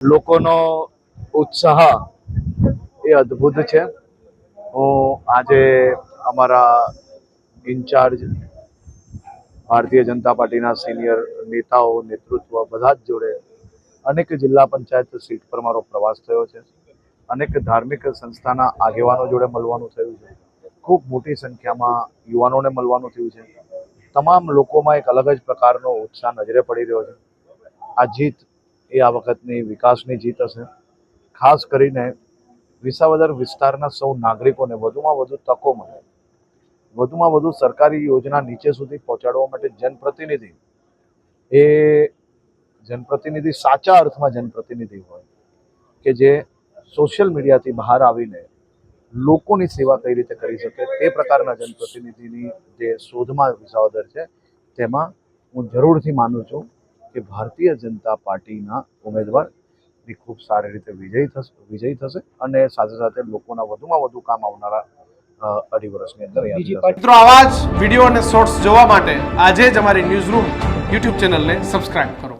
લોકોનો ઉત્સાહ એ અદ્ભુત છે। હું આજે અમારા ઇન્ચાર્જ ભારતીય જનતા પાર્ટીના સિનિયર નેતાઓ નેતૃત્વ બધા જ જોડે અનેક જિલ્લા પંચાયત સીટ પર મારો પ્રવાસ થયો છે। અનેક ધાર્મિક સંસ્થાના આગેવાનો જોડે મળવાનું થયું છે। ખૂબ મોટી સંખ્યામાં યુવાનોને મળવાનું થયું છે। તમામ લોકોમાં એક અલગ જ પ્રકારનો ઉત્સાહ નજરે પડી રહ્યો છે। આ જીત એ આ વખતની વિકાસની જીત હશે। ખાસ કરીને વિસાવદર વિસ્તારના સૌ નાગરિકોને વધુમાં વધુ તકો મળે, વધુમાં વધુ સરકારી યોજના નીચે સુધી પહોંચાડવા માટે જનપ્રતિનિધિ સાચા અર્થમાં જનપ્રતિનિધિ હોય કે જે સોશિયલ મીડિયાથી બહાર આવીને લોકોની સેવા કઈ રીતે કરી શકે તે પ્રકારના જનપ્રતિનિધિની જે શોધમાં વિસાવદર છે તેમાં હું જરૂરથી માનું છું કે ભારતીય જનતા પાર્ટીના ઉમેદવાર ખૂબ સારી રીતે વિજયી થશે અને સાથે સાથે લોકોના વધુમાં વધુ કામ આવનારા 2.5 વર્ષની અંદર મિત્રો આવા જ વિડીયો અને શોર્ટ્સ જોવા માટે આજે જ અમારી ન્યૂઝ રૂમ યુટ્યુબ ચેનલને સબસ્ક્રાઇબ કરો।